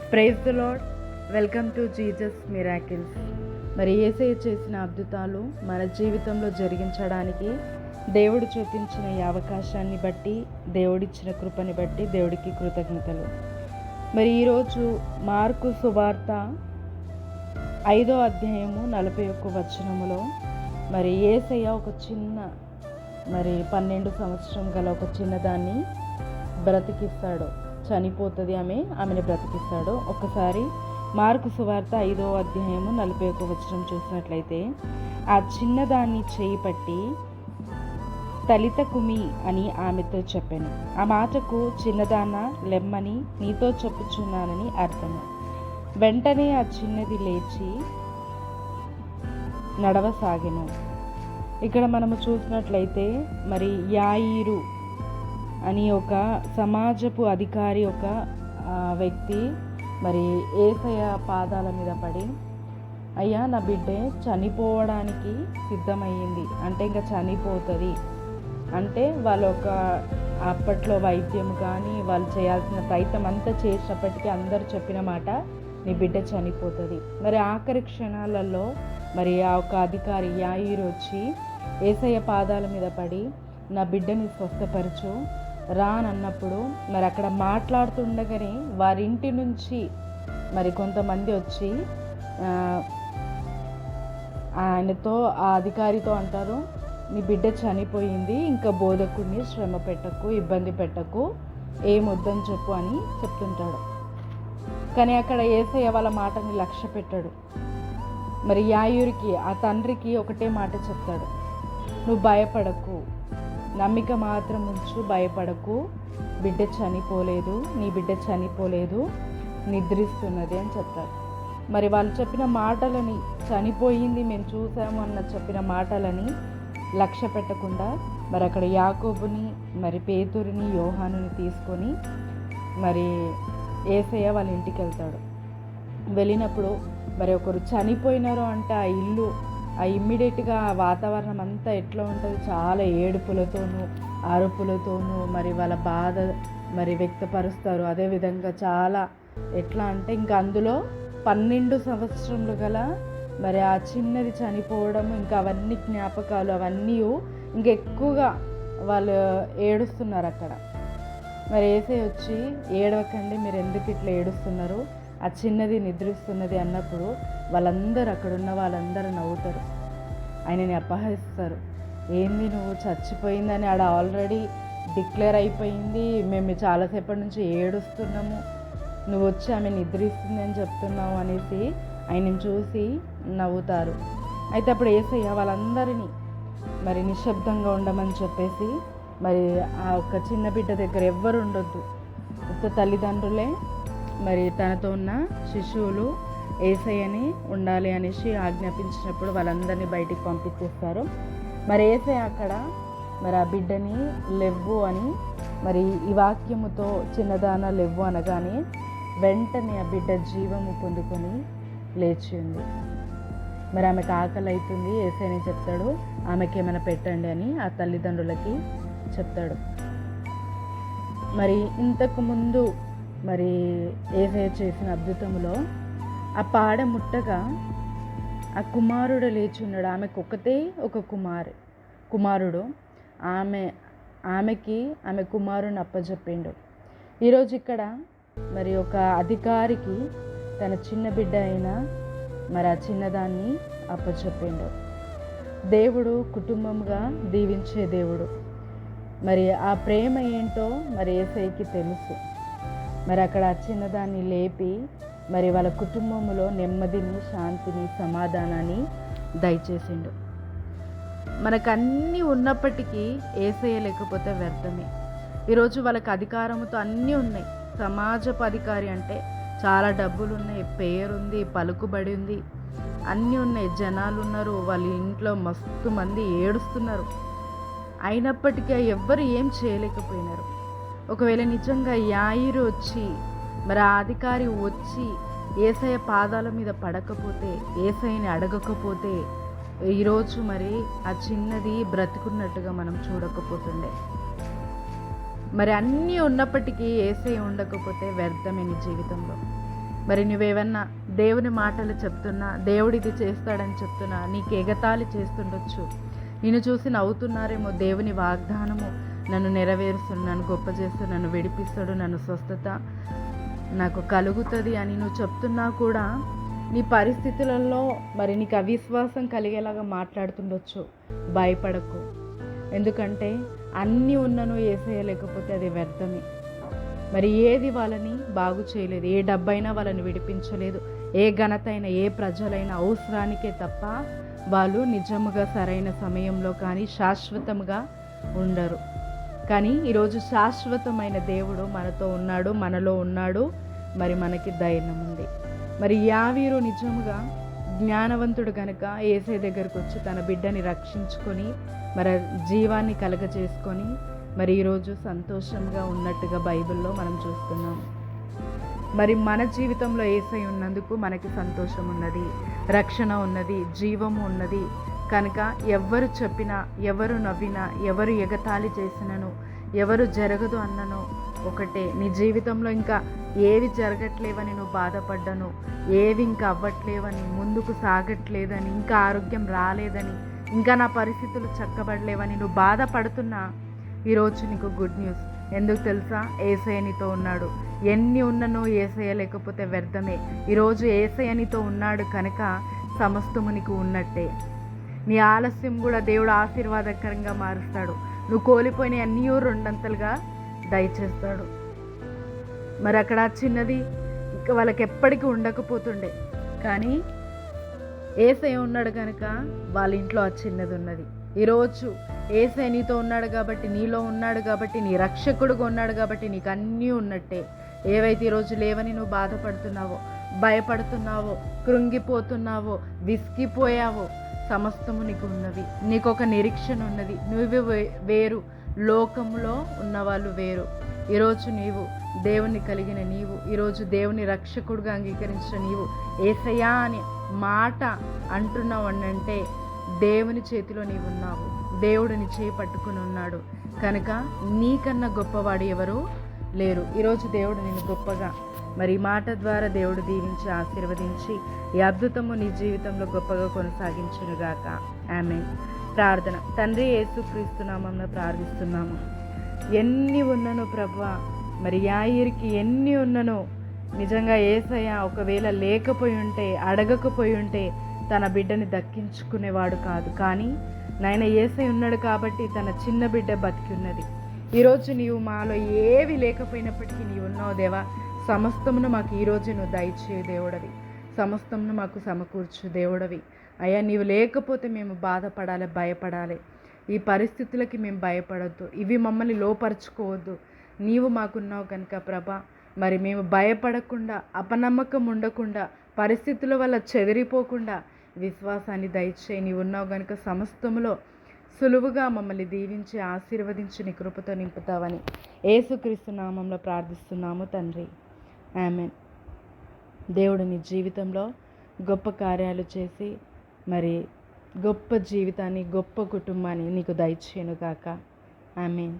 Praise the lord. Welcome to Jesus miracles. మరి యేసయ్య చేసిన అద్భుతాలు మన జీవితంలో జరిగించడానికి దేవుడు చూపించిన ఈ అవకాశాన్ని బట్టి, దేవుడిచ్చిన కృపని బట్టి దేవుడికి కృతజ్ఞతలు. మరి ఈరోజు మార్కు సువార్త 5వ అధ్యాయము 41వ వచనములో మరి యేసయ్య ఒక చిన్న 12 సంవత్సరం గల ఒక చిన్నదాన్ని బ్రతికిస్తాడు. చనిపోతుంది ఆమెను బ్రతికిస్తాడు. ఒకసారి మార్కు సువార్త 5వ అధ్యాయము 41వ వచనం చూసినట్లయితే, ఆ చిన్నదాన్ని చేయి పట్టి తలిత కుమి అని ఆమెతో చెప్పాను. ఆ మాటకు చిన్నదాన్న లెమ్మని నీతో చెప్పుచున్నానని అర్థము. వెంటనే ఆ చిన్నది లేచి నడవసాగెను. ఇక్కడ మనము చూసినట్లయితే మరి యాయిరు అని ఒక సమాజపు అధికారి ఒక వ్యక్తి మరి యేసయ్య పాదాల మీద పడి, అయ్యా నా బిడ్డే చనిపోవడానికి సిద్ధమయ్యింది, అంటే ఇంకా చనిపోతుంది అంటే వాళ్ళు అప్పట్లో వైద్యం కానీ వాళ్ళు చేయాల్సిన ప్రయత్నం అంతా చేసినప్పటికీ అందరూ చెప్పిన మాట, నీ బిడ్డ చనిపోతుంది. మరి ఆఖరి క్షణాలలో మరి ఆ ఒక అధికారి యాయిరు వచ్చి యేసయ్య పాదాల మీద పడి, నా బిడ్డని స్వస్థపరచు రానన్నప్పుడు మరి అక్కడ మాట్లాడుతుండగానే వారింటి నుంచి మరి కొంతమంది వచ్చి ఆయనతో ఆ అధికారితో అంటారు, నీ బిడ్డ చనిపోయింది, ఇంకా బోధకుడిని శ్రమ పెట్టకు, ఇబ్బంది పెట్టకు, ఏమొద్దని చెప్పు అని చెప్తుంటాడు. కానీ అక్కడ యేసయ్య వాళ్ళ మాటని లక్ష్య పెట్టాడు. మరి యాయూరికి ఆ తండ్రికి ఒకటే మాట చెప్తాడు, నువ్వు భయపడకు, నమ్మిక మాత్రం ఉంచు, భయపడకు, బిడ్డ చనిపోలేదు, నీ బిడ్డ చనిపోలేదు, నిద్రిస్తున్నది అని చెప్తారు. మరి వాళ్ళు చెప్పిన మాటలని, చనిపోయింది మేము చూసాము అన్న చెప్పిన మాటలని లక్ష్య పెట్టకుండా మరి అక్కడ యాకోబుని మరి పేతురుని యోహానుని తీసుకొని మరి యేసయ్య వాళ్ళ ఇంటికి వెళ్తాడు. వెళ్ళినప్పుడు మరి ఒకరు చనిపోయినారు అంటే ఆ ఇల్లు ఇమ్మీడియట్గా ఆ వాతావరణం అంతా ఎట్లా ఉంటుంది, చాలా ఏడుపులతోనూ అరుపులతోనూ మరి వాళ్ళ బాధ మరి వ్యక్తపరుస్తారు. అదేవిధంగా చాలా ఎట్లా అంటే ఇంకా అందులో 12 సంవత్సరములు గల మరి ఆ చిన్నది చనిపోవడం, ఇంకా అవన్నీ జ్ఞాపకాలు అవన్నీ ఇంకెక్కువగా వాళ్ళు ఏడుస్తున్నారు అక్కడ. మరి యేసయ్య వచ్చి, ఏడవకండి, మీరు ఎందుకు ఇట్లా ఏడుస్తున్నారు, ఆ చిన్నది నిద్రిస్తున్నది అన్నప్పుడు వాళ్ళందరూ అక్కడున్న వాళ్ళందరూ నవ్వుతారు, ఆయనని అపహరిస్తారు. ఏంది నువ్వు చచ్చిపోయిందని ఆడ ఆల్రెడీ డిక్లేర్ అయిపోయింది, మేము చాలాసేపటి నుంచి ఏడుస్తున్నాము, నువ్వు వచ్చి ఆమె నిద్రిస్తుంది అని చెప్తున్నావు అనేసి ఆయనని చూసి నవ్వుతారు. అయితే అప్పుడు యేసయ్య వాళ్ళందరినీ మరి నిశ్శబ్దంగా ఉండమని చెప్పేసి మరి ఆ ఒక్క చిన్న బిడ్డ దగ్గర ఎవ్వరు ఉండొద్దు, ఉత్త తల్లిదండ్రులే మరి తనతో ఉన్న శిశువులు యేసయ్యని ఉండాలి అనేసి ఆజ్ఞాపించినప్పుడు వాళ్ళందరినీ బయటికి పంపించేస్తారు. మరి యేసయ్య అక్కడ మరి ఆ బిడ్డని లెవ్వు అని మరి ఈ వాక్యముతో చిన్నదాన లెవ్వు అనగానే వెంటనే ఆ బిడ్డ జీవము పొందుకొని లేచి ఉంది. మరి ఆమెకు ఆకలి అవుతుంది, యేసయ్యని చెప్తాడు, ఆమెకి ఏమైనా పెట్టండి అని ఆ తల్లిదండ్రులకి చెప్తాడు. మరి ఇంతకు ముందు మరి యేసయ్య చేసిన అద్భుతంలో ఆ పాడ ముట్టగా ఆ కుమారుడు లేచి ఉన్నాడు. ఆమెకు ఒకతే ఒక కుమారుడు, ఆమెకి ఆమె కుమారుని అప్పచెప్పిండు. ఈరోజు ఇక్కడ మరి ఒక అధికారికి తన చిన్న బిడ్డ అయిన మరి ఆ చిన్నదాన్ని అప్పచెప్పిండు. దేవుడు కుటుంబంగా దీవించే దేవుడు. మరి ఆ ప్రేమ ఏంటో మరి యేసయ్యకి తెలుసు. మరి అక్కడ ఆ చిన్నదాన్ని లేపి మరి వాళ్ళ కుటుంబంలో నెమ్మదిని, శాంతిని, సమాధానాన్ని దయచేసిండు. మనకు అన్నీ ఉన్నప్పటికీ యేసయ్య లేకపోతే వ్యర్థమే. ఈరోజు వాళ్ళకి అధికారంతో అన్నీ ఉన్నాయి. సమాజపు అధికారి అంటే చాలా డబ్బులు ఉన్నాయి, పేరుంది, పలుకుబడి ఉంది, అన్నీ ఉన్నాయి, జనాలు ఉన్నారు, వాళ్ళ ఇంట్లో మస్తు మంది ఏడుస్తున్నారు. అయినప్పటికీ ఎవ్వరు ఏం చేయలేకపోయినారు. ఒకవేళ నిజంగా యాయిరు వచ్చి మరి ఆ అధికారి వచ్చి యేసయ్య పాదాల మీద పడకపోతే, యేసయ్యని అడగకపోతే ఈరోజు మరి ఆ చిన్నది బ్రతికున్నట్టుగా మనం చూడకపోతుండే. మరి అన్నీ ఉన్నప్పటికీ యేసయ్య ఉండకపోతే వ్యర్థమే నీ జీవితంలో. మరి నువ్వేమన్నా దేవుని మాటలు చెప్తున్నా, దేవుడు ఇది చేస్తాడని చెప్తున్నా, నీకు ఎగతాళి చేస్తుండొచ్చు. నిన్ను చూసి నవ్వుతున్నారేమో. దేవుని వాగ్దానము నన్ను నెరవేరుస్తాడు, నన్ను గొప్ప చేస్తాడు, నన్ను విడిపిస్తాడు, నన్ను స్వస్థత నాకు కలుగుతుంది అని నువ్వు చెప్తున్నా కూడా నీ పరిస్థితులలో మరి నీకు అవిశ్వాసం కలిగేలాగా మాట్లాడుతుండొచ్చు. భయపడకు. ఎందుకంటే అన్నీ ఉన్నను యేసయ్య లేకపోతే అది వ్యర్థమే. మరి ఏది వాళ్ళని బాగు చేయలేదు, ఏ డబ్బైనా వాళ్ళని విడిపించలేదు, ఏ ఘనత అయినా, ఏ ప్రజలైనా అవసరానికే తప్ప వాళ్ళు నిజముగా సరైన సమయంలో కానీ శాశ్వతంగా ఉండరు. కానీ ఈరోజు శాశ్వతమైన దేవుడు మనతో ఉన్నాడు, మనలో ఉన్నాడు. మరి మనకి ధైర్యం ఉంది. మరి యావీరు నిజముగా జ్ఞానవంతుడు కనుక యేసయ్య దగ్గరకు వచ్చి తన బిడ్డని రక్షించుకొని మరి జీవాన్ని కలగజేసుకొని మరి ఈరోజు సంతోషంగా ఉన్నట్టుగా బైబిల్లో మనం చూస్తున్నాం. మరి మన జీవితంలో యేసయ్య ఉన్నందుకు మనకి సంతోషం ఉన్నది, రక్షణ ఉన్నది, జీవము ఉన్నది. కనుక ఎవరు చెప్పినా, ఎవరు నవ్వినా, ఎవరు ఎగతాళి చేసినను, ఎవరు జరగదు అన్నను ఒకటే, నీ జీవితంలో ఇంకా ఏవి జరగట్లేవని నువ్వు బాధపడ్డాను, ఏవి ఇంకా అవ్వట్లేవని, ముందుకు సాగట్లేదని, ఇంకా ఆరోగ్యం రాలేదని, ఇంకా నా పరిస్థితులు చక్కబడలేవని నువ్వు బాధపడుతున్నా, ఈరోజు నీకు గుడ్ న్యూస్. ఎందుకు తెలుసా? యేసయ్య నీతో ఉన్నాడు. ఎన్ని ఉన్ననో యేసయ్య లేకపోతే వ్యర్థమే. ఈరోజు యేసయ్య నీతో ఉన్నాడు కనుక సమస్తము నీకు ఉన్నట్టే. నీ ఆలస్యం కూడా దేవుడు ఆశీర్వాదకరంగా మారుస్తాడు. నువ్వు కోల్పోయిన అన్నీ రెండంతలుగా దయచేస్తాడు. మరి అక్కడ చిన్నది ఇంకా వాళ్ళకి ఎప్పటికీ ఉండకపోతుండే, కానీ యేసయ్య ఉన్నాడు కనుక వాళ్ళ ఇంట్లో ఆ చిన్నది ఉన్నది. ఈరోజు యేసయ్య నీతో ఉన్నాడు కాబట్టి, నీలో ఉన్నాడు కాబట్టి, నీ రక్షకుడుగా ఉన్నాడు కాబట్టి నీకు అన్నీ ఉన్నట్టే. ఏవైతే ఈరోజు లేవని నువ్వు బాధపడుతున్నావో, భయపడుతున్నావో, కృంగిపోతున్నావో, విసిగిపోయావో, సమస్తము నీకు ఉన్నవి. నీకు ఒక నిరీక్షణ ఉన్నది. నువ్వు వేరు, లోకంలో ఉన్నవాళ్ళు వేరు. ఈరోజు నీవు దేవుని కలిగిన నీవు, ఈరోజు దేవుని రక్షకుడుగా అంగీకరించిన నీవు యేసయ్యా అని మాట అంటున్నావు అంటే దేవుని చేతిలో నీవు ఉన్నావు. దేవుడు నీ చేయి పట్టుకుని ఉన్నాడు కనుక నీకన్నా గొప్పవాడు ఎవరు లేరు. ఈరోజు దేవుడు నిన్ను గొప్పగా మరి ఈ మాట ద్వారా దేవుడు దీవించి ఆశీర్వదించి ఈ అద్భుతము నీ జీవితంలో గొప్పగా కొనసాగించునుగాక. ఆమేన్. ప్రార్థన. తండ్రి యేసుక్రీస్తు నామమున ప్రార్థిస్తున్నాము. ఎన్ని ఉన్ననో ప్రభువా, మరి యాయిరికి ఎన్ని ఉన్ననో నిజంగా యేసయ్య ఒకవేళ లేకపోయి ఉంటే, అడగకపోయి ఉంటే తన బిడ్డని దక్కించుకునేవాడు కాదు. కానీ నాయన యేసయ్య ఉన్నాడు కాబట్టి తన చిన్న బిడ్డ బతికి ఉన్నది. ఈరోజు నీవు మాలో ఏవి లేకపోయినప్పటికీ నీవు ఉన్నావు దేవా. సమస్తమును మాకు ఈరోజు నువ్వు దయచేయు దేవుడవి, సమస్తమును మాకు సమకూర్చు దేవుడవి. అయ్యా నీవు లేకపోతే మేము బాధపడాలి, భయపడాలి. ఈ పరిస్థితులకి మేము భయపడొద్దు, ఇవి మమ్మల్ని లోపరుచుకోవద్దు. నీవు మాకున్నావు కనుక ప్రభా, మరి మేము భయపడకుండా, అపనమ్మకం ఉండకుండా, పరిస్థితుల వల్ల చెదిరిపోకుండా విశ్వాసాన్ని దయచేయి. నీవు ఉన్నావు కనుక సమస్తములో సులువుగా మమ్మల్ని దీవించి ఆశీర్వదించి నీ కృపతో నింపుతావని యేసుక్రీస్తు నామంలో ప్రార్థిస్తున్నాము తండ్రి. ఆమేన్. దేవుడు నీ జీవితంలో గొప్ప కార్యాలు చేసి మరి గొప్ప జీవితాన్ని, గొప్ప కుటుంబాన్ని నీకు దయచేయునుగాక. ఆమేన్.